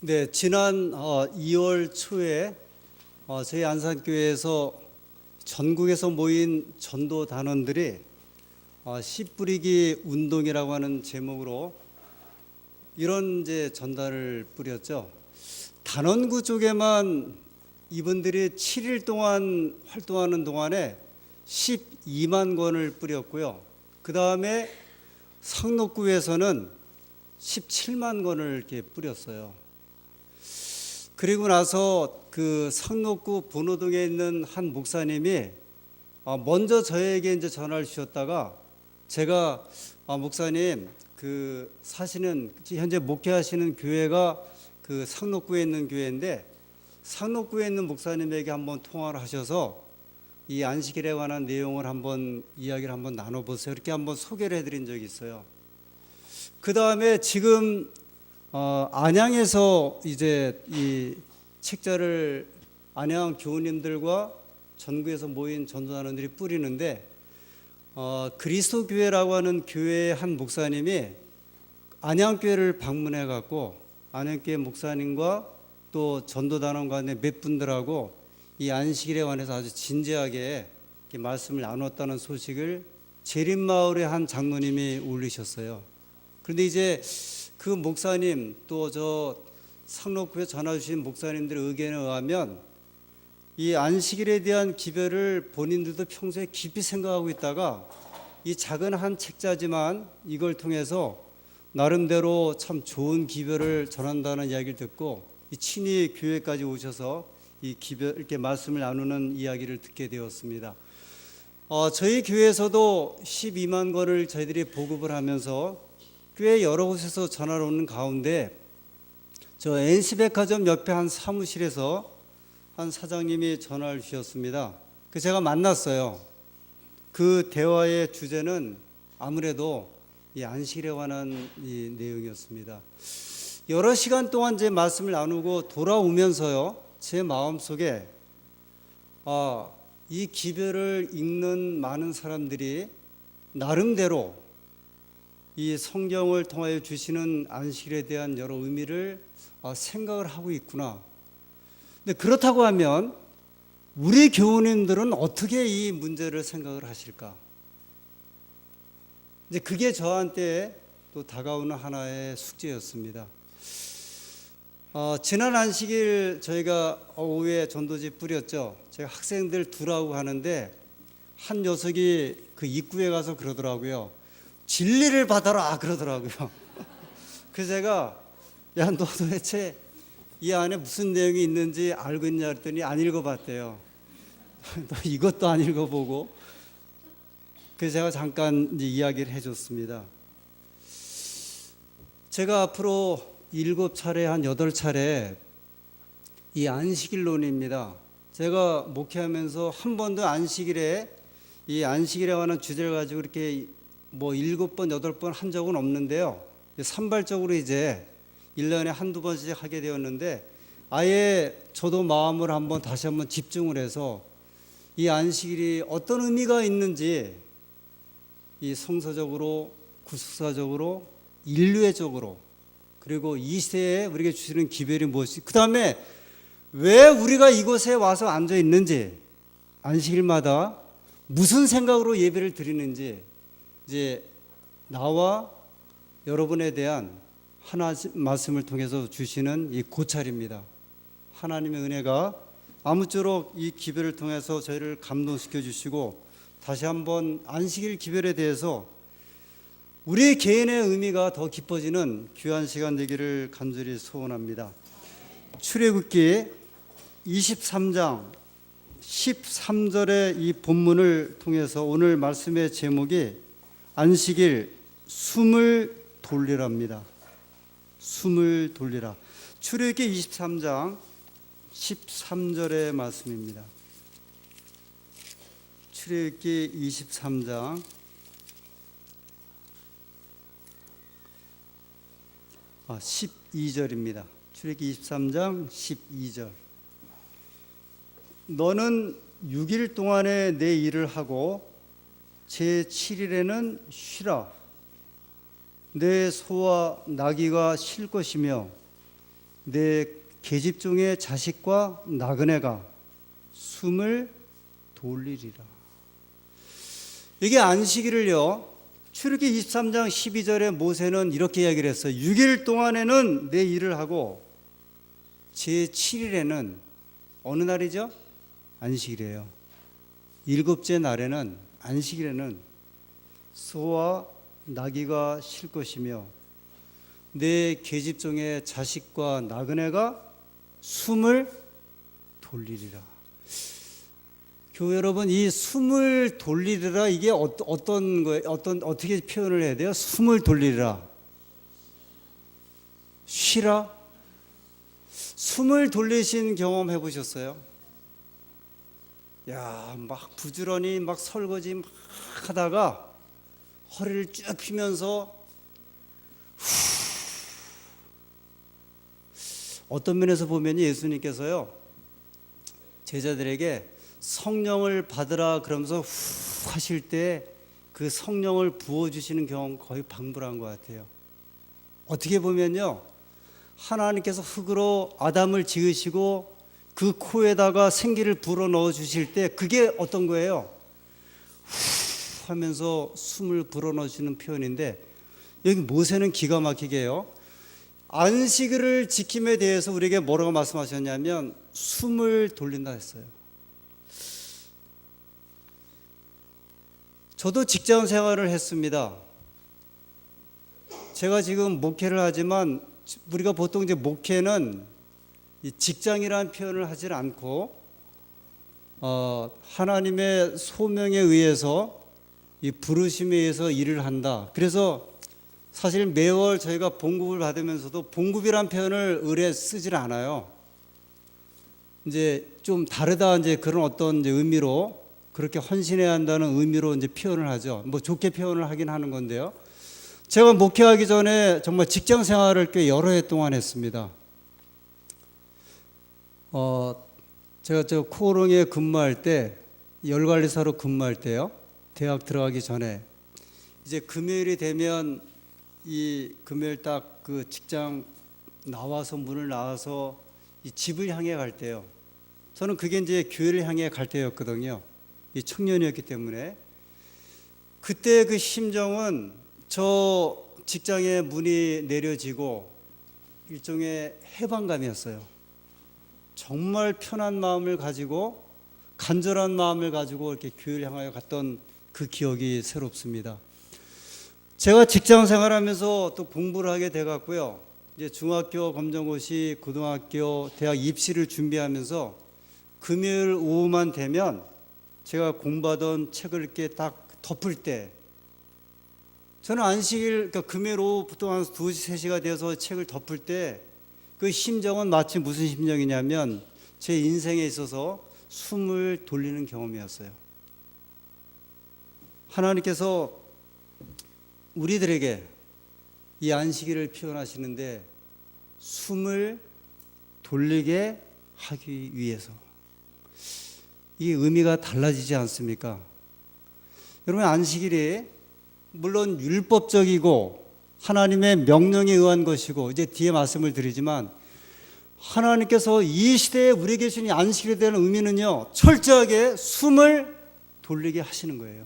네, 지난 2월 초에 저희 안산교회에서 전국에서 모인 전도 단원들이 씨 뿌리기 운동이라고 하는 제목으로 이런 이제 전단을 뿌렸죠. 단원구 쪽에만 이분들이 7일 동안 활동하는 동안에 12만 권을 뿌렸고요. 그 다음에 상록구에서는 17만 권을 이렇게 뿌렸어요. 그리고 나서 그 상록구 번호동에 있는 한 목사님이 먼저 저에게 이제 전화를 주셨다가 제가 목사님 그 사시는 현재 목회하시는 교회가 그 상록구에 있는 교회인데 상록구에 있는 목사님에게 한번 통화를 하셔서 이 안식일에 관한 내용을 한번 이야기를 한번 나눠보세요. 이렇게 한번 소개를 해드린 적이 있어요. 그 다음에 지금 안양에서 이제 이 책자를 안양 교우님들과 전국에서 모인 전도단원들이 뿌리는데 그리스도 교회라고 하는 교회의 한 목사님이 안양교회를 방문해 갖고 안양교회 목사님과 또 전도단원 간의 몇 분들하고 이 안식일에 관해서 아주 진지하게 말씀을 나눴다는 소식을 재림마을의 한 장로님이 올리셨어요. 그런데 이제 그 목사님 또 저 상록구에 전화 주신 목사님들의 의견에 의하면 이 안식일에 대한 기별을 본인들도 평소에 깊이 생각하고 있다가 이 작은 한 책자지만 이걸 통해서 나름대로 참 좋은 기별을 전한다는 이야기를 듣고 이 친히 교회까지 오셔서 이 기별 이렇게 말씀을 나누는 이야기를 듣게 되었습니다. 저희 교회에서도 12만 권을 저희들이 보급을 하면서 꽤 여러 곳에서 전화를 오는 가운데 저 NC백화점 옆에 한 사무실에서 한 사장님이 전화를 주셨습니다. 그 제가 만났어요. 그 대화의 주제는 아무래도 이 안식일에 관한 이 내용이었습니다. 여러 시간 동안 제 말씀을 나누고 돌아오면서요, 제 마음속에 이 기별을 읽는 많은 사람들이 나름대로 이 성경을 통하여 주시는 안식일에 대한 여러 의미를 생각을 하고 있구나. 근데 그렇다고 하면 우리 교우님들은 어떻게 이 문제를 생각을 하실까? 이제 그게 저한테 또 다가오는 하나의 숙제였습니다. 지난 안식일 저희가 오후에 전도지 뿌렸죠. 제가 학생들 두라고 하는데 한 녀석이 그 입구에 가서 그러더라고요. 진리를 받아라 그러더라고요. 그래서 제가 야, 너 도대체 이 안에 무슨 내용이 있는지 알고 있냐 했더니 안 읽어봤대요. 너 이것도 안 읽어보고. 그래서 제가 잠깐 이제 이야기를 해줬습니다. 제가 앞으로 7차례 한 8차례 이 안식일론입니다. 제가 목회하면서 한 번도 안식일에 이 안식일에 관한 주제를 가지고 이렇게 뭐 7번, 8번 한 적은 없는데요. 산발적으로 이제 1년에 한두 번씩 하게 되었는데 아예 저도 마음을 다시 한번 집중을 해서 이 안식일이 어떤 의미가 있는지 이 성서적으로, 구속사적으로, 인류애적으로 그리고 이 시대에 우리에게 주시는 기별이 무엇이 그 다음에 왜 우리가 이곳에 와서 앉아 있는지 안식일마다 무슨 생각으로 예배를 드리는지 이제 나와 여러분에 대한 하나님 말씀을 통해서 주시는 이 고찰입니다. 하나님의 은혜가 아무쪼록 이 기별을 통해서 저희를 감동시켜 주시고 다시 한번 안식일 기별에 대해서 우리 개인의 의미가 더 깊어지는 귀한 시간 되기를 간절히 소원합니다. 출애굽기 23장 13절의 이 본문을 통해서 오늘 말씀의 제목이 안식일 숨을 돌리랍니다. 숨을 돌리라. 출애굽기 23장 13절의 말씀입니다. 출애굽기 23장 12절입니다. 출애굽기 23장 12절. 너는 6일 동안에 내 일을 하고 제7일에는 쉬라. 내 소와 나귀가 쉴 것이며 내 계집 중에 자식과 나그네가 숨을 돌리리라. 이게 안식일을요, 출애굽기 23장 12절에 모세는 이렇게 이야기를 했어요. 6일 동안에는 내 일을 하고 제7일에는 어느 날이죠? 안식일이에요. 일곱째 날에는, 안식일에는 소와 나귀가 쉴 것이며 내 계집 중에 자식과 나그네가 숨을 돌리리라. 교회 여러분, 이 숨을 돌리리라, 이게 어떤 거예요? 어떻게 표현을 해야 돼요? 숨을 돌리리라. 쉬라. 숨을 돌리신 경험 해보셨어요? 야, 막 부지런히 막 설거지 막 하다가 허리를 쭉 펴면서 어떤 면에서 보면 예수님께서요, 제자들에게 성령을 받으라 그러면서 후 하실 때 그 성령을 부어주시는 경험 거의 방불한 것 같아요. 어떻게 보면요, 하나님께서 흙으로 아담을 지으시고 그 코에다가 생기를 불어 넣어 주실 때 그게 어떤 거예요? 후 하면서 숨을 불어 넣으시는 표현인데, 여기 모세는 기가 막히게 해요. 안식일을 지킴에 대해서 우리에게 뭐라고 말씀하셨냐면 숨을 돌린다 했어요. 저도 직장 생활을 했습니다. 제가 지금 목회를 하지만 우리가 보통 이제 목회는 직장이라는 표현을 하지 않고 하나님의 소명에 의해서, 이 부르심에 의해서 일을 한다. 그래서 사실 매월 저희가 봉급을 받으면서도 봉급이란 표현을 의뢰 쓰질 않아요. 이제 좀 다르다, 이제 그런 어떤 이제 의미로, 그렇게 헌신해야 한다는 의미로 이제 표현을 하죠. 뭐 좋게 표현을 하긴 하는 건데요. 제가 목회하기 전에 정말 직장 생활을 꽤 여러 해 동안 했습니다. 제가 저 코오롱에 근무할 때, 열관리사로 근무할 때요, 대학 들어가기 전에 이제 금요일이 되면 이 금요일 딱 그 직장 나와서 문을 나와서 이 집을 향해 갈 때요, 저는 그게 이제 교회를 향해 갈 때였거든요. 이 청년이었기 때문에 그때 그 심정은, 저 직장의 문이 내려지고 일종의 해방감이었어요. 정말 편한 마음을 가지고, 간절한 마음을 가지고 이렇게 교회를 향하여 갔던 그 기억이 새롭습니다. 제가 직장 생활하면서 또 공부를 하게 돼 갖고요, 이제 중학교 검정고시, 고등학교, 대학 입시를 준비하면서 금요일 오후만 되면 제가 공부하던 책을 이렇게 딱 덮을 때, 저는 안식일, 그러니까 금요일 오후 보통 한 2시, 3시가 되어서 책을 덮을 때 그 심정은 마치 무슨 심정이냐면 제 인생에 있어서 숨을 돌리는 경험이었어요. 하나님께서 우리들에게 이 안식일을 표현하시는데 숨을 돌리게 하기 위해서, 이 의미가 달라지지 않습니까? 여러분, 안식일이 물론 율법적이고 하나님의 명령에 의한 것이고, 이제 뒤에 말씀을 드리지만 하나님께서 이 시대에 우리에게 주신 안식일에 대한 의미는요, 철저하게 숨을 돌리게 하시는 거예요.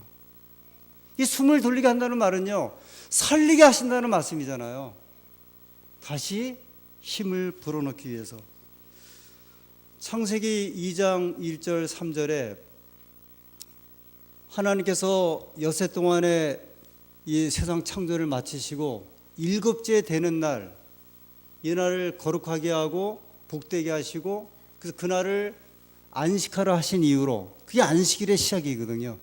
이 숨을 돌리게 한다는 말은요, 살리게 하신다는 말씀이잖아요. 다시 힘을 불어넣기 위해서. 창세기 2장 1절 3절에 하나님께서 엿새 동안에 이 세상 창조를 마치시고 일곱째 되는 날, 이 날을 거룩하게 하고 복되게 하시고, 그래서 그날을 안식하라 하신 이유로, 그게 안식일의 시작이거든요.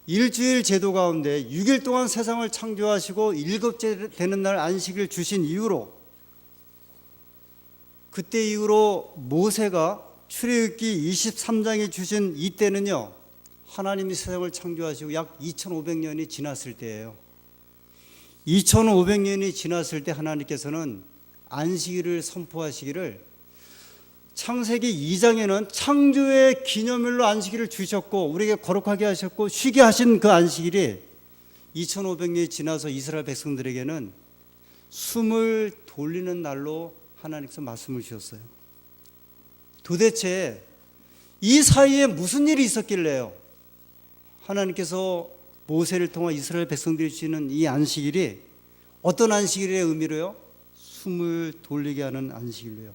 일주일 제도 가운데 6일 동안 세상을 창조하시고 일곱째 되는 날 안식을 주신 이유로, 그때 이후로 모세가 출애굽기 23장에 주신 이때는요, 하나님이 세상을 창조하시고 약 2500년이 지났을 때예요. 2500년이 지났을 때 하나님께서는 안식일을 선포하시기를, 창세기 2장에는 창조의 기념일로 안식일을 주셨고 우리에게 거룩하게 하셨고 쉬게 하신 그 안식일이 2500년이 지나서 이스라엘 백성들에게는 숨을 돌리는 날로 하나님께서 말씀을 주셨어요. 도대체 이 사이에 무슨 일이 있었길래요? 하나님께서 모세를 통해 이스라엘 백성들이 주시는 이 안식일이 어떤 안식일의 의미로요? 숨을 돌리게 하는 안식일로요.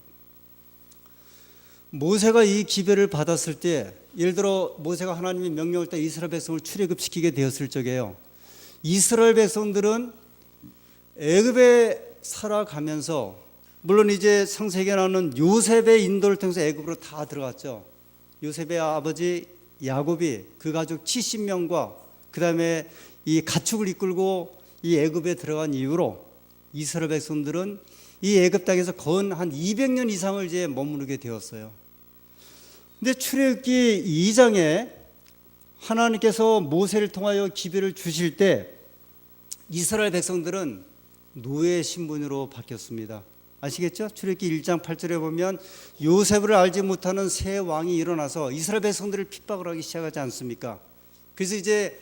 모세가 이 기별을 받았을 때, 예를 들어 모세가 하나님의 명령을 따라 이스라엘 백성을 출애굽시키게 되었을 적에요, 이스라엘 백성들은 애굽에 살아가면서, 물론 이제 창세기에 나오는 요셉의 인도를 통해서 애굽으로 다 들어갔죠. 요셉의 아버지 야곱이 그 가족 70명과 그 다음에 이 가축을 이끌고 이 애굽에 들어간 이후로 이스라엘 백성들은 이 애굽 땅에서 건 한 200년 이상을 이제 머무르게 되었어요. 근데 출애굽기 2장에 하나님께서 모세를 통하여 기별을 주실 때 이스라엘 백성들은 노예 신분으로 바뀌었습니다. 아시겠죠? 출애굽기 1장 8절에 보면 요셉을 알지 못하는 새 왕이 일어나서 이스라엘 백성들을 핍박을 하기 시작하지 않습니까? 그래서 이제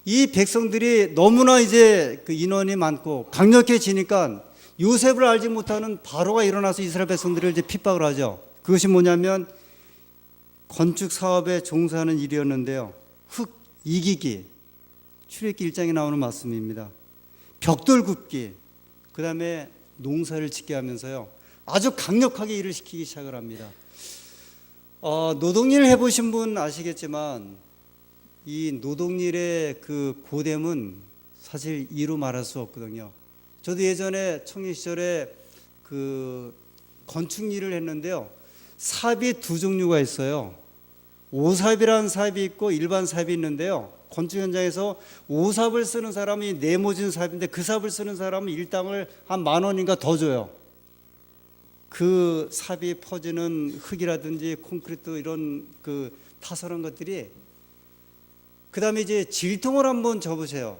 이 백성들이 너무나 이제 그 인원이 많고 강력해지니까 요셉을 알지 못하는 바로가 일어나서 이스라엘 백성들을 이제 핍박을 하죠. 그것이 뭐냐면 건축 사업에 종사하는 일이었는데요. 흙 이기기, 출애굽기 1장에 나오는 말씀입니다. 벽돌 굽기, 그 다음에 농사를 짓게 하면서요, 아주 강력하게 일을 시키기 시작을 합니다. 노동일 해보신 분 아시겠지만 이 노동일의 그 고됨은 사실 이루 말할 수 없거든요. 저도 예전에 청년 시절에 그 건축 일을 했는데요, 삽이 두 종류가 있어요. 오삽이라는 삽이 있고 일반 삽이 있는데요, 건축 현장에서 오삽을 쓰는 사람이 네모진 삽인데 그 삽을 쓰는 사람은 일당을 한 10,000원인가 더 줘요. 그 삽이 퍼지는 흙이라든지 콘크리트 이런 그 타설한 것들이, 그 다음에 이제 질통을 한번 접으세요.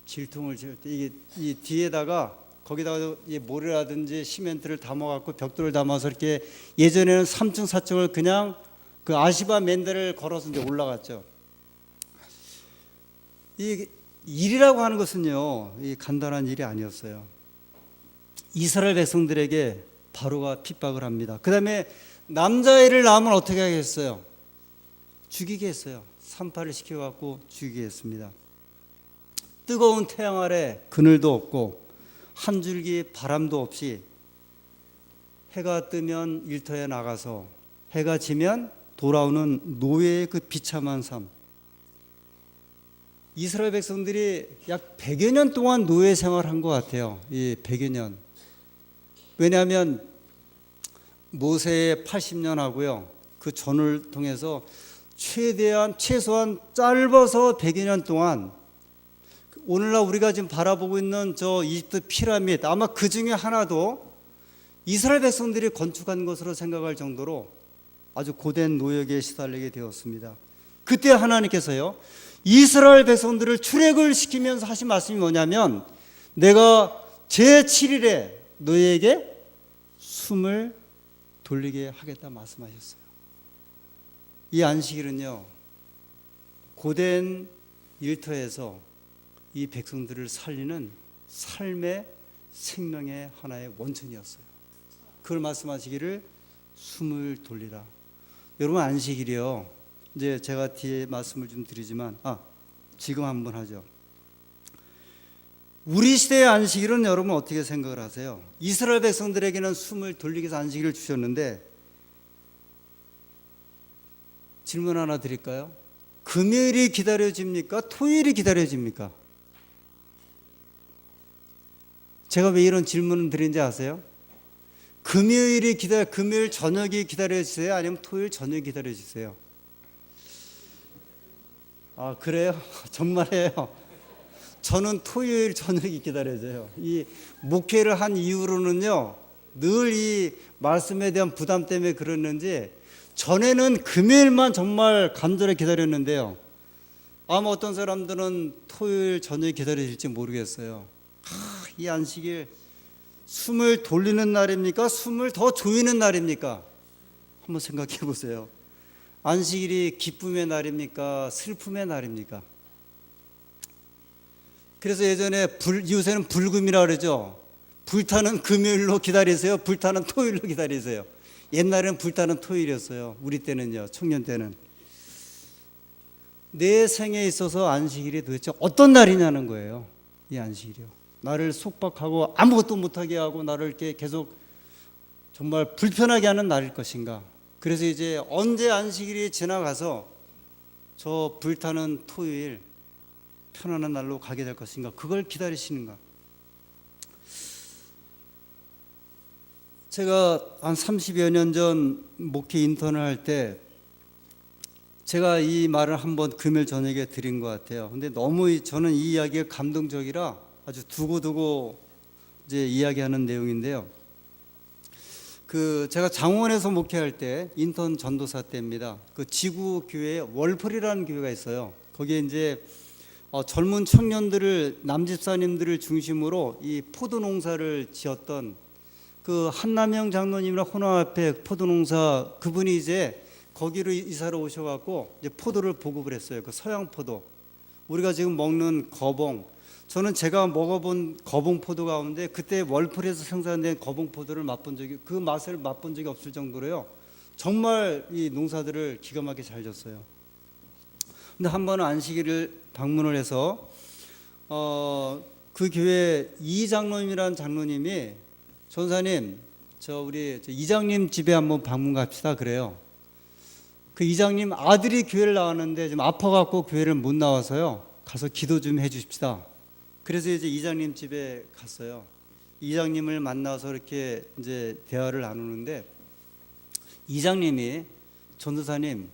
질통을 질 때 이게 이 뒤에다가 거기다가 모래라든지 시멘트를 담아갖고 벽돌을 담아서 이렇게, 예전에는 3층 4층을 그냥 그 아시바 맨들을 걸어서 이제 올라갔죠. 이 일이라고 하는 것은요, 이 간단한 일이 아니었어요. 이스라엘 백성들에게 바로가 핍박을 합니다. 그 다음에 남자애를 낳으면 어떻게 하겠어요? 죽이게 했어요. 산파를 시켜갖고 죽이게 했습니다. 뜨거운 태양 아래 그늘도 없고 한 줄기 바람도 없이 해가 뜨면 일터에 나가서 해가 지면 돌아오는 노예의 그 비참한 삶. 이스라엘 백성들이 약 100여 년 동안 노예 생활한 것 같아요. 이 100여 년. 왜냐하면 모세의 80년 하고요, 그 전을 통해서 최소한 짧아서 100여 년 동안, 오늘날 우리가 지금 바라보고 있는 저 이집트 피라미드, 아마 그 중에 하나도 이스라엘 백성들이 건축한 것으로 생각할 정도로 아주 고된 노역에 시달리게 되었습니다. 그때 하나님께서요, 이스라엘 백성들을 출애굽을 시키면서 하신 말씀이 뭐냐면, 내가 제7일에 너희에게 숨을 돌리게 하겠다 말씀하셨어요. 이 안식일은요, 고된 일터에서 이 백성들을 살리는 삶의 생명의 하나의 원천이었어요. 그걸 말씀하시기를 숨을 돌리라. 여러분, 안식일이요, 이제 제가 뒤에 말씀을 좀 드리지만 지금 한번 하죠. 우리 시대의 안식일은 여러분 어떻게 생각을 하세요? 이스라엘 백성들에게는 숨을 돌리기 위해서 안식일을 주셨는데, 질문 하나 드릴까요? 금요일이 기다려집니까? 토요일이 기다려집니까? 제가 왜 이런 질문을 드린지 아세요? 금요일 저녁이 기다려지세요? 아니면 토요일 저녁이 기다려지세요? 아, 그래요? 정말이에요? 저는 토요일 저녁이 기다려져요. 이 목회를 한 이후로는요, 늘 이 말씀에 대한 부담 때문에 그랬는지 전에는 금요일만 정말 간절히 기다렸는데요, 아마 어떤 사람들은 토요일 저녁이 기다려질지 모르겠어요. 이 안식일, 숨을 돌리는 날입니까? 숨을 더 조이는 날입니까? 한번 생각해 보세요. 안식일이 기쁨의 날입니까? 슬픔의 날입니까? 그래서 예전에 요새는 불금이라 그러죠. 불타는 금요일로 기다리세요? 불타는 토요일로 기다리세요? 옛날에는 불타는 토요일이었어요. 우리 때는요, 청년 때는. 내 생에 있어서 안식일이 도대체 어떤 날이냐는 거예요. 이 안식일이요. 나를 속박하고 아무것도 못하게 하고 나를 이렇게 계속 정말 불편하게 하는 날일 것인가. 그래서 이제 언제 안식일이 지나가서 저 불타는 토요일 편안한 날로 가게 될 것인가, 그걸 기다리시는가. 제가 한 30여 년 전 목회 인턴을 할 때 제가 이 말을 한번 금요일 저녁에 드린 것 같아요. 근데 너무 저는 이 이야기가 감동적이라 아주 두고두고 이제 이야기하는 내용인데요. 제가 장원에서 목회할 때 인턴 전도사 때입니다. 그 지구 교회에 월펄이라는 교회가 있어요. 거기에 이제 젊은 청년들을, 남집사님들을 중심으로 이 포도 농사를 지었던 그 한남영 장로님이랑 호남 앞에 포도 농사, 그분이 이제 거기로 이사를 오셔갖고 이제 포도를 보급을 했어요. 그 서양 포도, 우리가 지금 먹는 거봉. 저는 제가 먹어본 거봉 포도 가운데 그때 월풀에서 생산된 거봉 포도를 그 맛을 맛본 적이 없을 정도로요. 정말 이 농사들을 기가 막히게 잘 졌어요. 근데 한 번은 안식일을 방문을 해서 그 교회 이장로님이라는 장로님이, 전사님, 우리 이장님 집에 한번 방문 갑시다 그래요. 그 이장님 아들이 교회를 나왔는데 좀 아파갖고 교회를 못 나와서요. 가서 기도 좀 해주십시다. 그래서 이제 이장님 집에 갔어요. 이장님을 만나서 이렇게 이제 대화를 나누는데 이장님이, 전도사님,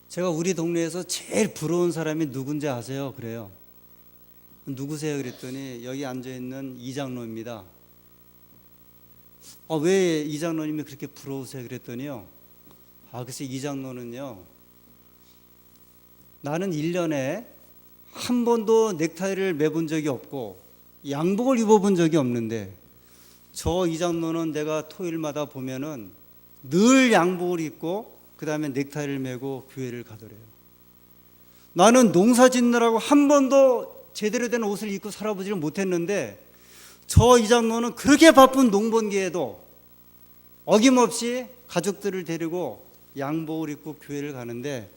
제가 우리 동네에서 제일 부러운 사람이 누군지 아세요? 그래요. 누구세요? 그랬더니 여기 앉아있는 이장로입니다. 왜 이장로님이 그렇게 부러우세요? 그랬더니요, 글쎄 이장로는요, 나는 1년에 한 번도 넥타이를 매본 적이 없고 양복을 입어본 적이 없는데 저 이장로는 내가 토요일마다 보면은 늘 양복을 입고 그 다음에 넥타이를 매고 교회를 가더래요. 나는 농사 짓느라고 한 번도 제대로 된 옷을 입고 살아보지를 못했는데 저 이장로는 그렇게 바쁜 농번기에도 어김없이 가족들을 데리고 양복을 입고 교회를 가는데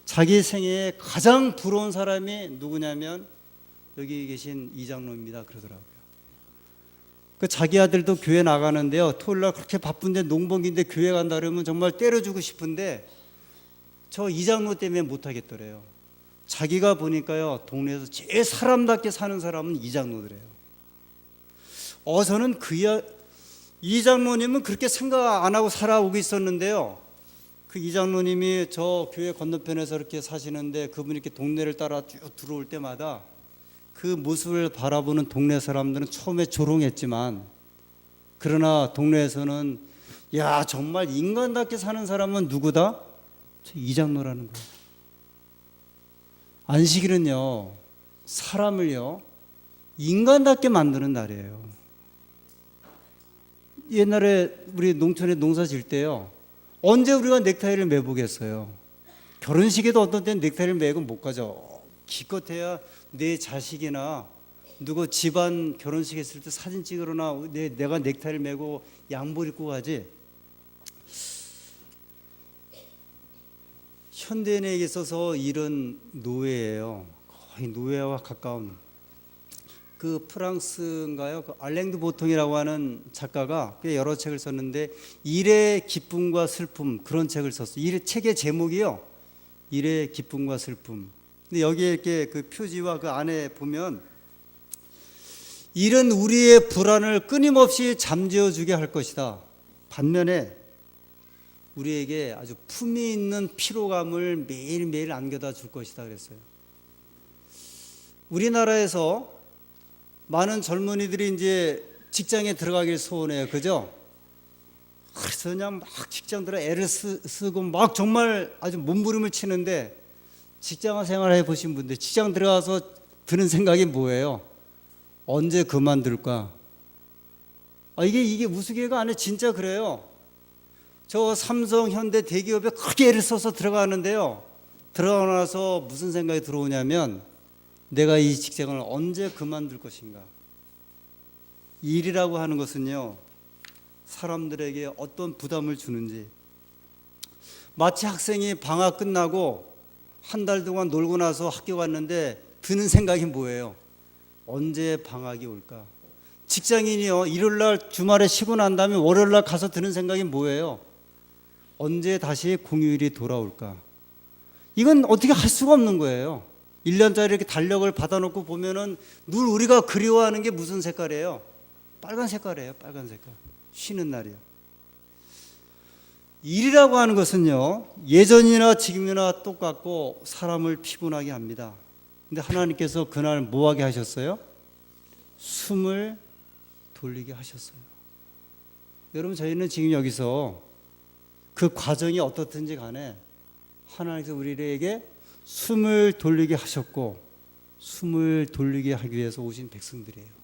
자기 생애에 가장 부러운 사람이 누구냐면 여기 계신 이장로입니다 그러더라고요. 자기 아들도 교회 나가는데요, 토요일날 그렇게 바쁜데 농번기인데 교회 간다 그러면 정말 때려주고 싶은데 저 이장로 때문에 못하겠더래요. 자기가 보니까요, 동네에서 제일 사람답게 사는 사람은 이장로더래요. 저는 이장로님은 그렇게 생각 안 하고 살아오고 있었는데요, 그 이장로님이 저 교회 건너편에서 이렇게 사시는데 그분이 이렇게 동네를 따라 쭉 들어올 때마다 그 모습을 바라보는 동네 사람들은 처음에 조롱했지만, 그러나 동네에서는 야, 정말 인간답게 사는 사람은 누구다? 저 이장로라는 거예요. 안식일은요, 사람을요 인간답게 만드는 날이에요. 옛날에 우리 농촌에 농사 질 때요, 언제 우리가 넥타이를 매보겠어요? 결혼식에도 어떤 때는 넥타이를 매고 못 가죠. 기껏해야 내 자식이나 누구 집안 결혼식 했을 때 사진 찍으러나 내가 넥타이를 매고 양복 입고 가지. 현대인에게 있어서 일은 노예예요. 거의 노예와 가까운. 그 프랑스인가요? 그 알랭드 보통이라고 하는 작가가 꽤 여러 책을 썼는데 일의 기쁨과 슬픔, 그런 책을 썼어요. 책의 제목이요, 일의 기쁨과 슬픔. 근데 여기에 이렇게 그 표지와 그 안에 보면 일은 우리의 불안을 끊임없이 잠재워 주게 할 것이다. 반면에 우리에게 아주 품위 있는 피로감을 매일매일 안겨다 줄 것이다 그랬어요. 우리나라에서 많은 젊은이들이 이제 직장에 들어가길 소원해요. 그죠? 그래서 그냥 막 직장 들어 애를 쓰고 막 정말 아주 몸부림을 치는데, 직장 생활 해보신 분들 직장 들어가서 드는 생각이 뭐예요? 언제 그만둘까? 이게 우스개가 아니라 진짜 그래요. 저 삼성, 현대 대기업에 크게 애를 써서 들어가는데요, 들어가고 나서 무슨 생각이 들어오냐면 내가 이 직장을 언제 그만둘 것인가. 일이라고 하는 것은요, 사람들에게 어떤 부담을 주는지, 마치 학생이 방학 끝나고 한 달 동안 놀고 나서 학교 갔는데 드는 생각이 뭐예요? 언제 방학이 올까? 직장인이요, 일요일 날 주말에 쉬고 난 다음에 월요일 날 가서 드는 생각이 뭐예요? 언제 다시 공휴일이 돌아올까? 이건 어떻게 할 수가 없는 거예요. 1년짜리 이렇게 달력을 받아놓고 보면은 늘 우리가 그리워하는 게 무슨 색깔이에요? 빨간 색깔이에요. 빨간 색깔. 쉬는 날이요. 일이라고 하는 것은요, 예전이나 지금이나 똑같고 사람을 피곤하게 합니다. 근데 하나님께서 그날 뭐 하게 하셨어요? 숨을 돌리게 하셨어요. 여러분, 저희는 지금 여기서 그 과정이 어떻든지 간에 하나님께서 우리에게 숨을 돌리게 하셨고, 숨을 돌리게 하기 위해서 오신 백성들이에요.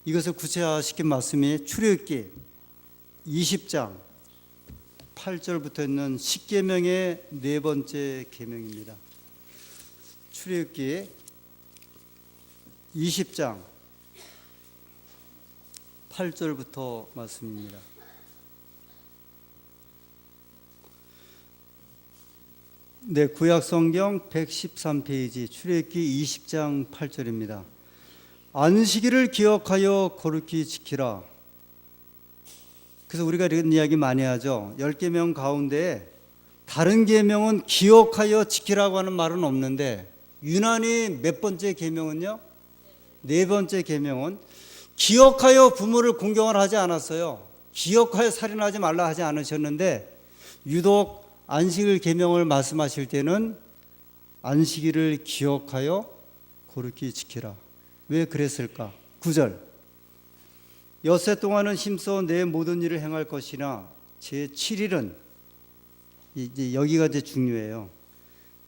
이것을 구체화시킨 말씀이 출애굽기 20장 8절부터 있는 십계명의 네 번째 계명입니다. 출애굽기 20장 8절부터 말씀입니다. 네, 구약 성경 113페이지 출애굽기 20장 8절입니다. 안식일을 기억하여 거룩히 지키라. 그래서 우리가 이런 이야기 많이 하죠. 10계명 가운데 다른 계명은 기억하여 지키라고 하는 말은 없는데, 유난히 몇 번째 계명은요? 네 번째 계명은 기억하여 부모를 공경을 하지 않았어요. 기억하여 살인하지 말라 하지 않으셨는데, 유독 안식일 계명을 말씀하실 때는 안식일을 기억하여 거룩히 지키라. 왜 그랬을까? 9절, 엿새 동안은 힘써 내 모든 일을 행할 것이나 제7일은, 이제 여기가 이제 중요해요.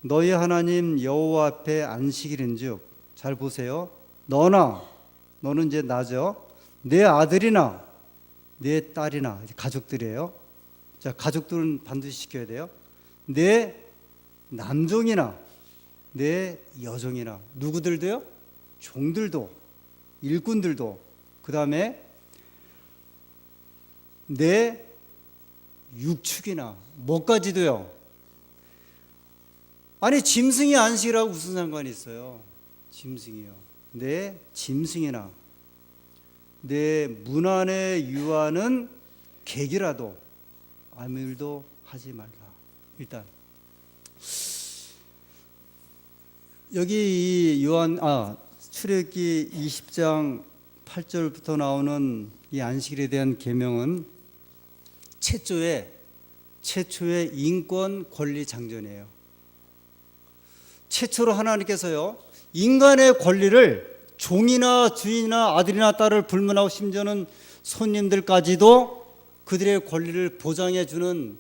너희 하나님 여호와 앞에 안식일인즉, 잘 보세요. 너는 이제 나죠. 내 아들이나 내 딸이나, 가족들이에요. 자, 가족들은 반드시 지켜야 돼요. 내 남종이나 내 여종이나, 누구들도요? 종들도, 일꾼들도, 그 다음에 내 육축이나, 뭐까지도요. 아니, 짐승이 안식이라고 무슨 상관이 있어요? 짐승이요. 내 짐승이나 내 문 안에 유하는 객이라도 아무 일도 하지 말라. 일단 여기 이 출애굽기 20장 8절부터 나오는 이 안식일에 대한 계명은 최초의 인권 권리 장전이에요. 최초로 하나님께서요, 인간의 권리를 종이나 주인이나 아들이나 딸을 불문하고, 심지어는 손님들까지도 그들의 권리를 보장해 주는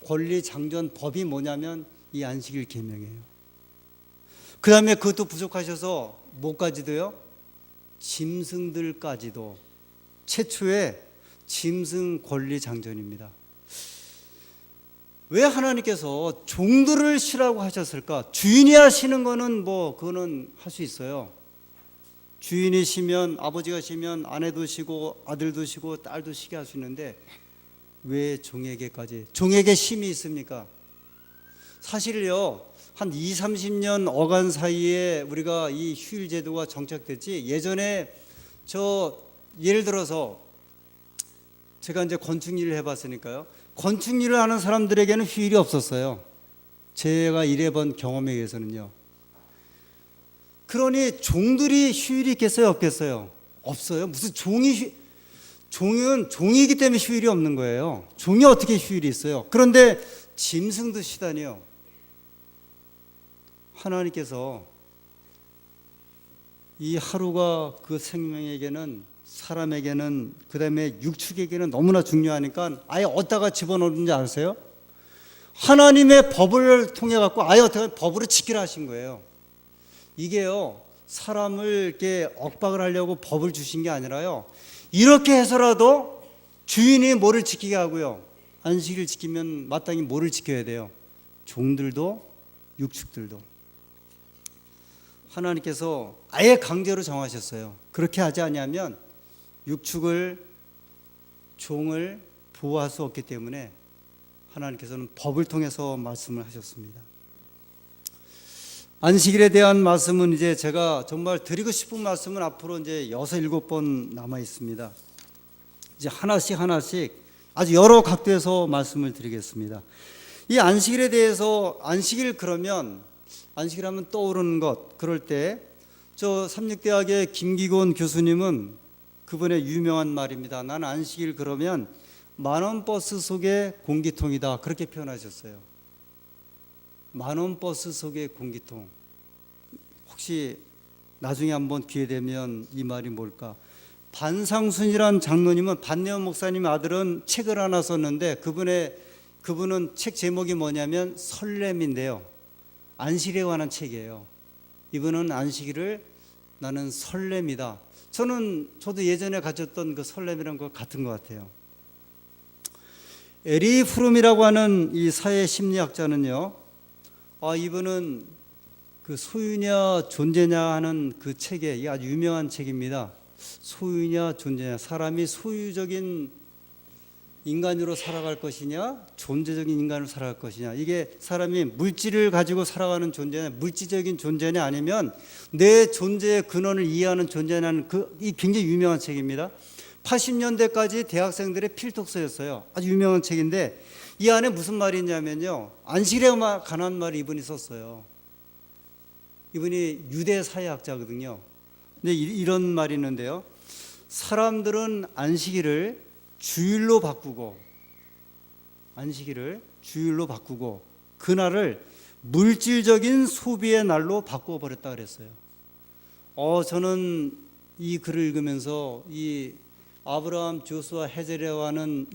권리 장전 법이 뭐냐면 이 안식일 계명이에요. 그 다음에 그것도 부족하셔서 뭐까지도요? 짐승들까지도. 최초의 짐승 권리 장전입니다. 왜 하나님께서 종들을 쉬라고 하셨을까? 주인이야 쉬는 거는 그거는 할 수 있어요. 주인이 쉬면, 아버지가 쉬면 아내도 쉬고 아들도 쉬고 딸도 쉬게 할 수 있는데, 왜 종에게까지? 종에게 쉼이 있습니까? 사실요, 한 20-30년 어간 사이에 우리가 이 휴일 제도가 정착됐지, 예전에 예를 들어서 제가 이제 건축 일을 해봤으니까요, 건축 일을 하는 사람들에게는 휴일이 없었어요. 제가 일해본 경험에 의해서는요. 그러니 종들이 휴일이 있겠어요, 없겠어요? 없어요. 무슨 종은 종이기 때문에 휴일이 없는 거예요. 종이 어떻게 휴일이 있어요? 그런데 짐승도 쉬다니요. 하나님께서 이 하루가 그 생명에게는, 사람에게는, 그 다음에 육축에게는 너무나 중요하니까 아예 어디다가 집어넣는지 아세요? 하나님의 법을 통해 갖고 아예 어떻게 법으로 지키라 하신 거예요. 이게요, 사람을 이렇게 억박을 하려고 법을 주신 게 아니라요, 이렇게 해서라도 주인이 뭐를 지키게 하고요, 안식일을 지키면 마땅히 뭐를 지켜야 돼요? 종들도 육축들도. 하나님께서 아예 강제로 정하셨어요. 그렇게 하지 않으면 육축을 종을 보호할 수 없기 때문에 하나님께서는 법을 통해서 말씀을 하셨습니다. 안식일에 대한 말씀은 이제 제가 정말 드리고 싶은 말씀은 앞으로 이제 6, 7번 남아 있습니다. 이제 하나씩 아주 여러 각도에서 말씀을 드리겠습니다. 이 안식일에 대해서 안식일 그러면 안식일하면 떠오르는 것, 그럴 때 저 삼육대학의 김기곤 교수님은 그분의 유명한 말입니다. 난 안식일 그러면 만원 버스 속의 공기통이다, 그렇게 표현하셨어요. 만원 버스 속의 공기통. 혹시 나중에 한번 기회 되면 이 말이 뭘까? 반상순이란 장로님은, 반내원 목사님의 아들은 책을 하나 썼는데 그분은 책 제목이 뭐냐면 설렘인데요. 안식일에 관한 책이에요. 이분은 안식일을 나는 설렘이다. 저도 예전에 가졌던 그 설렘이란 거 같은 것 같아요. 에리 프룸이라고 하는 이 사회 심리학자는요, 이분은 그 소유냐 존재냐 하는 그 책에, 이 아주 유명한 책입니다. 소유냐 존재냐, 사람이 소유적인 인간으로 살아갈 것이냐 존재적인 인간으로 살아갈 것이냐, 이게 사람이 물질을 가지고 살아가는 존재냐 물질적인 존재냐 아니면 내 존재의 근원을 이해하는 존재냐는 이 굉장히 유명한 책입니다. 80년대까지 대학생들의 필독서였어요. 아주 유명한 책인데 이 안에 무슨 말이 있냐면요, 안식일에 관한 말을 이분이 썼어요. 이분이 유대 사회학자거든요. 근데 이런 말이 있는데요, 사람들은 안식일을 주일로 바꾸고 그날을 물질적인 소비의 날로 바꾸어 버렸다 그랬어요. 저는 이 글을 읽으면서 이 아브라함 조수아 헤젤이라고 하는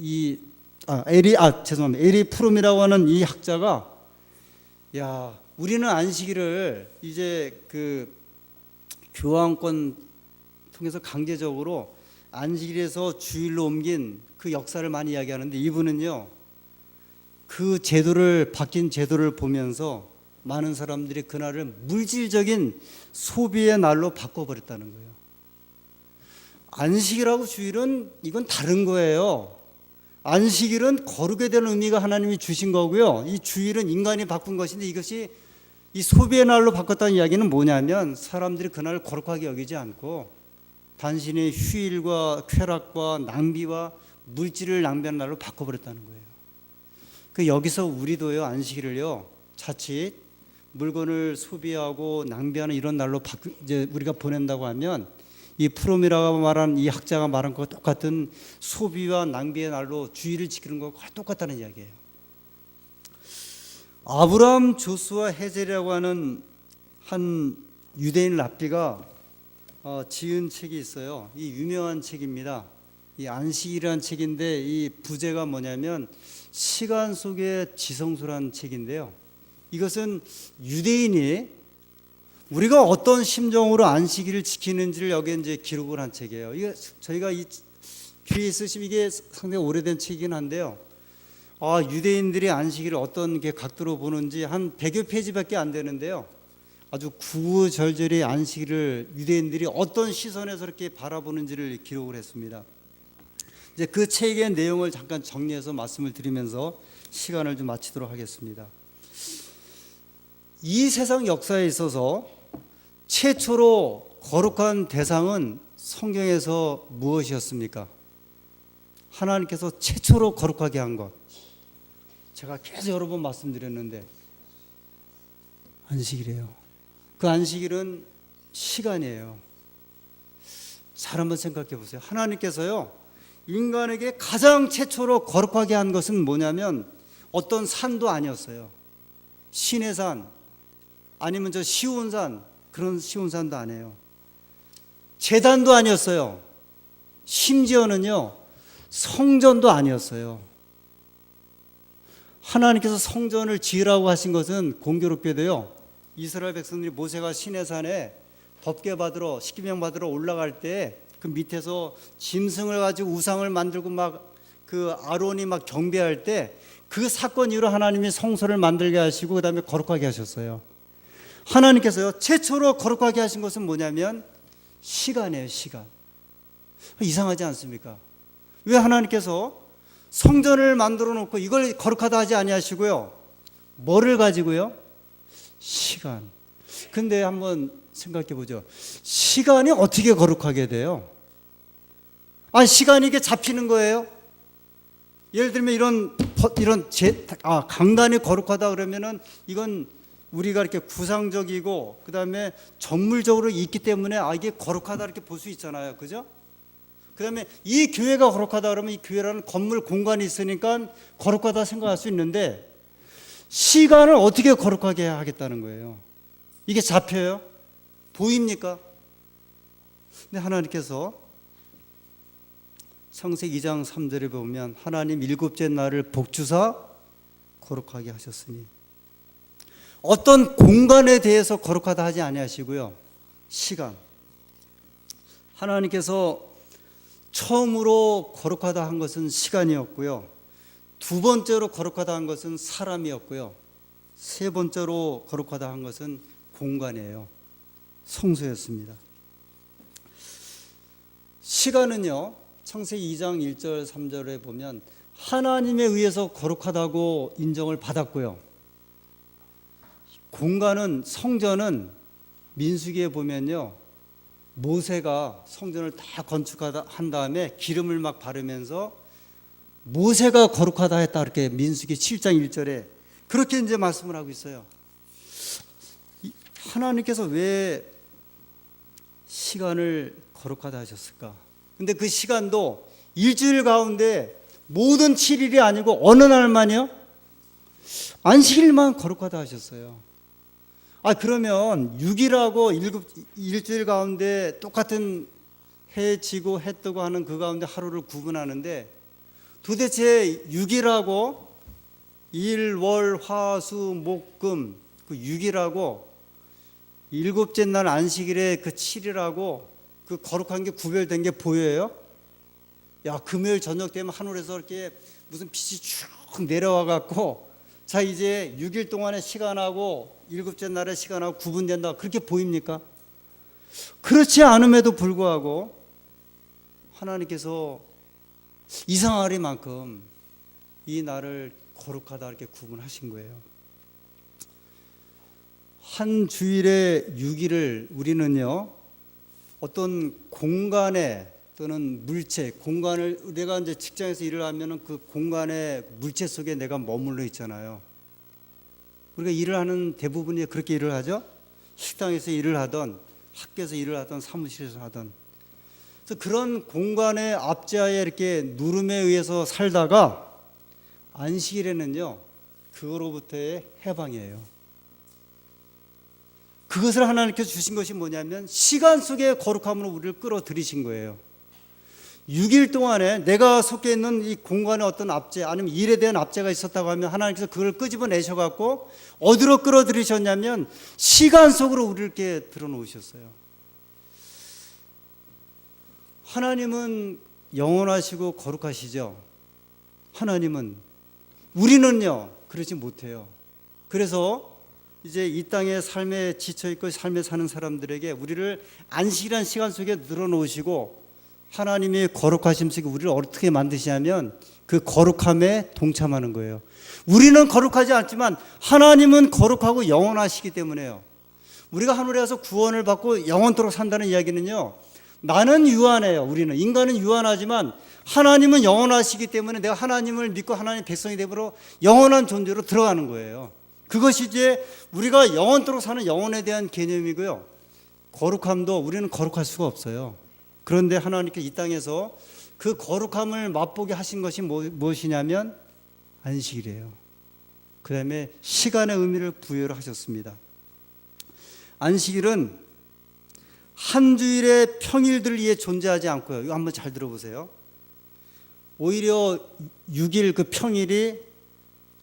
에리 프룸이라고 하는 이 학자가, 우리는 안식일을 이제 그 교황권 통해서 강제적으로 안식일에서 주일로 옮긴 그 역사를 많이 이야기하는데, 이분은요 그 바뀐 제도를 보면서 많은 사람들이 그날을 물질적인 소비의 날로 바꿔버렸다는 거예요. 안식일하고 주일은 이건 다른 거예요. 안식일은 거룩에 대한 의미가 하나님이 주신 거고요, 이 주일은 인간이 바꾼 것인데, 이것이 이 소비의 날로 바꿨다는 이야기는 뭐냐면 사람들이 그날을 거룩하게 여기지 않고 단순히 휴일과 쾌락과 낭비와 물질을 낭비하는 날로 바꿔버렸다는 거예요. 여기서 우리도요, 안식일을요 자칫 물건을 소비하고 낭비하는 이런 날로 이제 우리가 보낸다고 하면 이 프롬이라고 말한 이 학자가 말한 것과 똑같은 소비와 낭비의 날로 주의를 지키는 것과 똑같다는 이야기예요. 아브라함 조수아 헤젤이라고 하는 한 유대인 랍비가 지은 책이 있어요. 이 유명한 책입니다. 이 안식일이라는 책인데 이 부제가 뭐냐면 시간 속의 지성소라는 책인데요, 이것은 유대인이 우리가 어떤 심정으로 안식일을 지키는지를 여기에 이제 기록을 한 책이에요. 이게 저희가 이 귀에 있으시면 이게 상당히 오래된 책이긴 한데요, 유대인들이 안식일을 어떤 게 각도로 보는지 한 100여 페이지밖에 안 되는데요, 아주 구구절절히 안식일을 유대인들이 어떤 시선에서 이렇게 바라보는지를 기록을 했습니다. 이제 그 책의 내용을 잠깐 정리해서 말씀을 드리면서 시간을 좀 마치도록 하겠습니다. 이 세상 역사에 있어서 최초로 거룩한 대상은 성경에서 무엇이었습니까? 하나님께서 최초로 거룩하게 한 것, 제가 계속 여러 번 말씀드렸는데 안식일이에요. 그 안식일은 시간이에요. 잘 한번 생각해 보세요. 하나님께서요 인간에게 가장 최초로 거룩하게 한 것은 뭐냐면 어떤 산도 아니었어요. 신의 산 아니면 저 시온산, 그런 시온산도 아니에요. 제단도 아니었어요. 심지어는요 성전도 아니었어요. 하나님께서 성전을 지으라고 하신 것은 공교롭게도요, 이스라엘 백성들이 모세가 시내산에 법궤 받으러 십계명 받으러 올라갈 때 그 밑에서 짐승을 가지고 우상을 만들고 막 그 아론이 막 경배할 때 그 사건 이후로 하나님이 성소를 만들게 하시고 그 다음에 거룩하게 하셨어요. 하나님께서요 최초로 거룩하게 하신 것은 뭐냐면 시간이에요. 시간. 이상하지 않습니까? 왜 하나님께서 성전을 만들어 놓고 이걸 거룩하다 하지 아니하시고요? 뭐를 가지고요? 시간. 근데 한번 생각해 보죠. 시간이 어떻게 거룩하게 돼요? 시간이 이게 잡히는 거예요? 예를 들면 이런 강단이 거룩하다 그러면은 이건 우리가 이렇게 구상적이고 그다음에 정물적으로 있기 때문에 이게 거룩하다 이렇게 볼 수 있잖아요. 그죠? 그다음에 이 교회가 거룩하다 그러면 이 교회라는 건물 공간이 있으니까 거룩하다 생각할 수 있는데 시간을 어떻게 거룩하게 하겠다는 거예요? 이게 잡혀요? 보입니까? 근데 하나님께서 창세기 2장 3절에 보면 하나님 일곱째 날을 복주사 거룩하게 하셨으니 어떤 공간에 대해서 거룩하다 하지 아니하시고요. 시간. 하나님께서 처음으로 거룩하다 한 것은 시간이었고요. 두 번째로 거룩하다 한 것은 사람이었고요. 세 번째로 거룩하다 한 것은 공간이에요. 성소였습니다. 시간은요. 창세기 2장 1절 3절에 보면 하나님에 의해서 거룩하다고 인정을 받았고요. 공간은 성전은 민수기에 보면요. 모세가 성전을 다 건축하다 한 다음에 기름을 막 바르면서 모세가 거룩하다 했다 이렇게 민수기 7장 1절에 그렇게 이제 말씀을 하고 있어요. 하나님께서 왜 시간을 거룩하다 하셨을까? 근데 그 시간도 일주일 가운데 모든 7일이 아니고 어느 날만요? 안식일만 거룩하다 하셨어요. 그러면 6일하고 일주일 가운데 똑같은 해 지고 해 뜨고 하는 그 가운데 하루를 구분하는데 도대체 6일하고 일, 월, 화, 수, 목, 금 그 6일하고 일곱째 날 안식일에 그 7일하고 그 거룩한 게 구별된 게 보여요? 금요일 저녁 되면 하늘에서 이렇게 무슨 빛이 쭉 내려와 갖고 자 이제 6일 동안의 시간하고 일곱째 날의 시간하고 구분된다 그렇게 보입니까? 그렇지 않음에도 불구하고 하나님께서 이상하리만큼 이 날을 거룩하다 이렇게 구분하신 거예요. 한 주일의 6일을 우리는요 어떤 공간에 또는 물체, 공간을 내가 이제 직장에서 일을 하면은 그 공간의 물체 속에 내가 머물러 있잖아요. 우리가 일을 하는 대부분이 그렇게 일을 하죠. 식당에서 일을 하던, 학교에서 일을 하던, 사무실에서 하던. 그래서 그런 공간의 압제하에 이렇게 누름에 의해서 살다가 안식일에는요 그거로부터의 해방이에요. 그것을 하나님께서 주신 것이 뭐냐면 시간 속의 거룩함으로 우리를 끌어들이신 거예요. 6일 동안에 내가 속해 있는 이 공간에 어떤 압제 아니면 일에 대한 압제가 있었다고 하면 하나님께서 그걸 끄집어내셔갖고 어디로 끌어들이셨냐면 시간 속으로 우리를 이렇게 들어놓으셨어요. 하나님은 영원하시고 거룩하시죠. 하나님은. 우리는요 그러지 못해요. 그래서 이제 이 땅의 삶에 지쳐있고 삶에 사는 사람들에게 우리를 안식이라는 시간 속에 늘어놓으시고 하나님의 거룩하심 속에 우리를 어떻게 만드시냐면 그 거룩함에 동참하는 거예요. 우리는 거룩하지 않지만 하나님은 거룩하고 영원하시기 때문에요. 우리가 하늘에 가서 구원을 받고 영원토록 산다는 이야기는요 나는 유한해요. 우리는 인간은 유한하지만 하나님은 영원하시기 때문에 내가 하나님을 믿고 하나님의 백성이 되므로 영원한 존재로 들어가는 거예요. 그것이 이제 우리가 영원토록 사는 영혼에 대한 개념이고요. 거룩함도 우리는 거룩할 수가 없어요. 그런데 하나님께서 이 땅에서 그 거룩함을 맛보게 하신 것이 무엇이냐면 안식일이에요. 그 다음에 시간의 의미를 부여를 하셨습니다. 안식일은 한 주일의 평일들을 위해 존재하지 않고요. 이거 한번 잘 들어보세요. 오히려 6일 그 평일이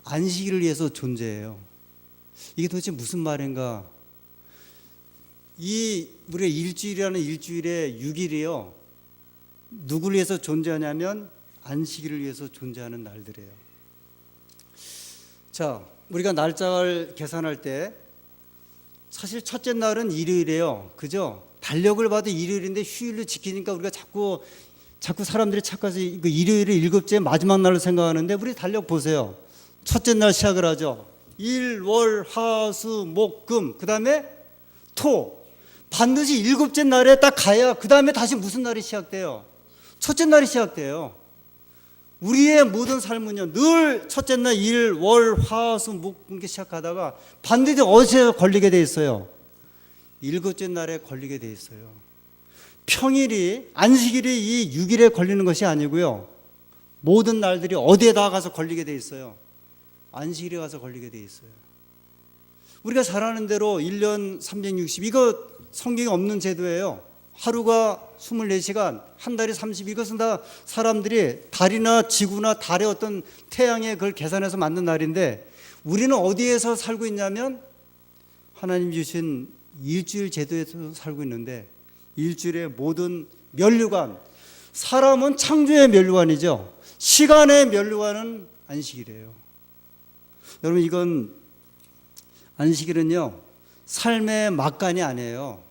안식일을 위해서 존재해요. 이게 도대체 무슨 말인가? 이 우리의 일주일이라는 일주일의 6일이요. 누구를 위해서 존재하냐면 안식일을 위해서 존재하는 날들이에요. 자, 우리가 날짜를 계산할 때 사실 첫째 날은 일요일이에요. 그죠? 달력을 봐도 일요일인데 휴일을 지키니까 우리가 자꾸 자꾸 사람들이 착각해서 그 일요일을 일곱째 마지막 날로 생각하는데 우리 달력 보세요. 첫째 날 시작을 하죠. 일, 월, 화, 수, 목, 금, 그 다음에 토. 반드시 일곱째 날에 딱 가야 그 다음에 다시 무슨 날이 시작돼요? 첫째 날이 시작돼요. 우리의 모든 삶은요, 늘 첫째 날 일, 월, 화, 수, 목, 금 시작하다가 반드시 어디서 걸리게 돼 있어요? 일곱째 날에 걸리게 돼 있어요. 평일이, 안식일이 이 6일에 걸리는 것이 아니고요. 모든 날들이 어디에다 가서 걸리게 돼 있어요? 안식일에 가서 걸리게 돼 있어요. 우리가 잘 아는 대로 1년 360, 이거 성경에 없는 제도예요. 하루가 24시간, 한 달이 30, 이것은 다 사람들이 달이나 지구나 달의 어떤 태양의 그걸 계산해서 만든 날인데, 우리는 어디에서 살고 있냐면 하나님 주신 일주일 제도에서 살고 있는데, 일주일의 모든 면류관, 사람은 창조의 면류관이죠. 시간의 면류관은 안식일이에요. 여러분, 이건 안식일은요, 삶의 막간이 아니에요.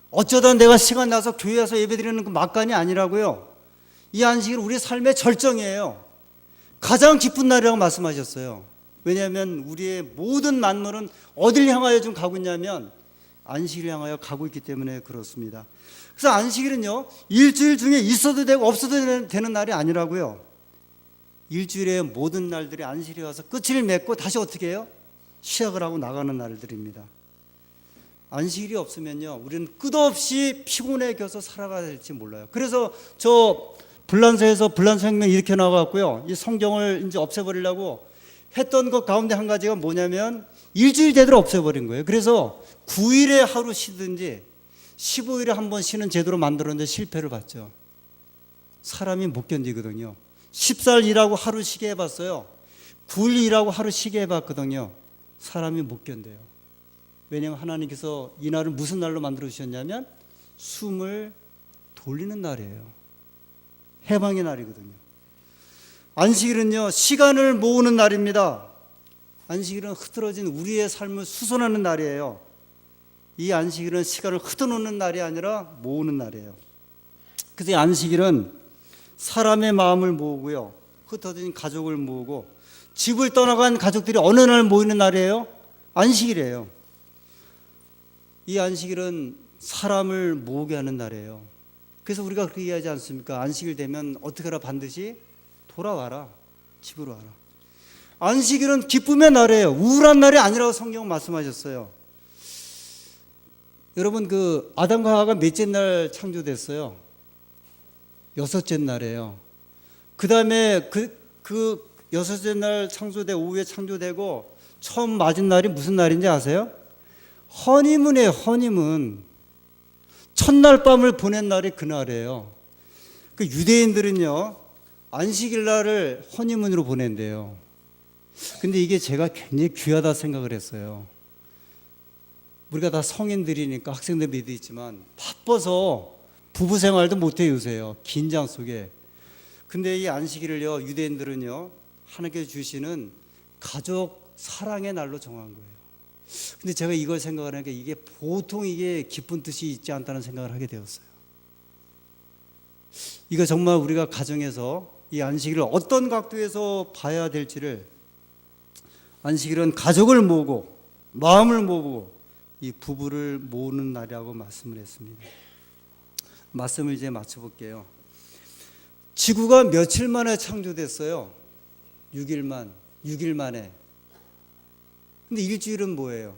어쩌다 내가 시간 나서 교회 와서 예배드리는 그 막간이 아니라고요. 이 안식일은 우리 삶의 절정이에요. 가장 기쁜 날이라고 말씀하셨어요. 왜냐하면 우리의 모든 만물은 어딜 향하여 좀 가고 있냐면 안식일을 향하여 가고 있기 때문에 그렇습니다. 그래서 안식일은요, 일주일 중에 있어도 되고 없어도 되는 날이 아니라고요. 일주일의 모든 날들이 안식일에 와서 끝을 맺고 다시 어떻게 해요? 시작을 하고 나가는 날들입니다. 안식일이 없으면요, 우리는 끝없이 피곤해져서 살아가야 될지 몰라요. 그래서 저 불란서에서 불란서 혁명 이렇게 나와갖고요, 이 성경을 이제 없애버리려고 했던 것 가운데 한 가지가 뭐냐면 일주일 제대로 없애버린 거예요. 그래서 9일에 하루 쉬든지 15일에 한 번 쉬는 제도로 만들었는데 실패를 봤죠. 사람이 못 견디거든요. 14일 일하고 하루 쉬게 해봤어요. 9일 일하고 하루 쉬게 해봤거든요. 사람이 못 견뎌요. 왜냐하면 하나님께서 이 날을 무슨 날로 만들어 주셨냐면 숨을 돌리는 날이에요. 해방의 날이거든요. 안식일은요, 시간을 모으는 날입니다. 안식일은 흐트러진 우리의 삶을 수선하는 날이에요. 이 안식일은 시간을 흩어놓는 날이 아니라 모으는 날이에요. 그래서 이 안식일은 사람의 마음을 모으고요, 흩어진 가족을 모으고, 집을 떠나간 가족들이 어느 날 모이는 날이에요? 안식일이에요. 이 안식일은 사람을 모으게 하는 날이에요. 그래서 우리가 그렇게 이해하지 않습니까? 안식일 되면 어떻게 하라? 반드시 돌아와라, 집으로 와라. 안식일은 기쁨의 날이에요. 우울한 날이 아니라고 성경은 말씀하셨어요. 여러분, 그 아담과 하와가 몇째 날 창조됐어요? 6째 날이에요. 그 다음에 그 6째 날 창조돼, 오후에 창조되고 처음 맞은 날이 무슨 날인지 아세요? 허니문이에요. 허니문. 첫날 밤을 보낸 날이 그날이에요. 그 유대인들은요, 안식일 날을 허니문으로 보낸대요. 근데 이게 제가 굉장히 귀하다 생각을 했어요. 우리가 다 성인들이니까 학생들 믿도 있지만 바빠서 부부 생활도 못해요, 요새요. 긴장 속에. 근데 이 안식일을요, 유대인들은요, 하나님께서 주시는 가족 사랑의 날로 정한 거예요. 근데 제가 이걸 생각을 하니까 이게 보통 이게 기쁜 뜻이 있지 않다는 생각을 하게 되었어요. 이거 정말 우리가 가정에서 이 안식일을 어떤 각도에서 봐야 될지를, 안식일은 가족을 모으고 마음을 모으고 이 부부를 모으는 날이라고 말씀을 했습니다. 말씀을 이제 마쳐볼게요. 지구가 며칠 만에 창조됐어요? 6일 만에. 근데 일주일은 뭐예요?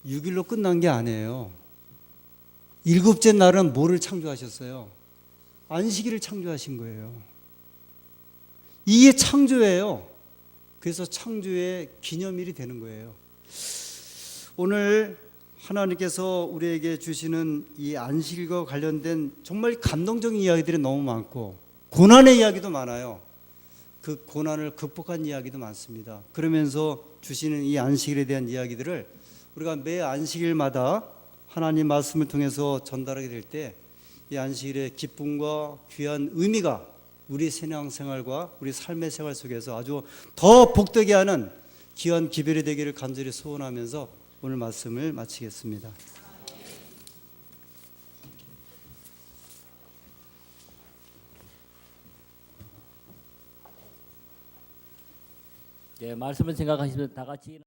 6일로 끝난 게 아니에요. 7째 날은 뭐를 창조하셨어요? 안식일을 창조하신 거예요. 이게 창조예요. 그래서 창조의 기념일이 되는 거예요. 오늘 하나님께서 우리에게 주시는 이 안식일과 관련된 정말 감동적인 이야기들이 너무 많고 고난의 이야기도 많아요. 그 고난을 극복한 이야기도 많습니다. 그러면서 주시는 이 안식일에 대한 이야기들을 우리가 매 안식일마다 하나님 말씀을 통해서 전달하게 될 때 이 안식일의 기쁨과 귀한 의미가 우리 신앙생활과 우리 삶의 생활 속에서 아주 더 복되게 하는 귀한 기별이 되기를 간절히 소원하면서 오늘 말씀을 마치겠습니다. 예, 말씀을 생각하시면 다 같이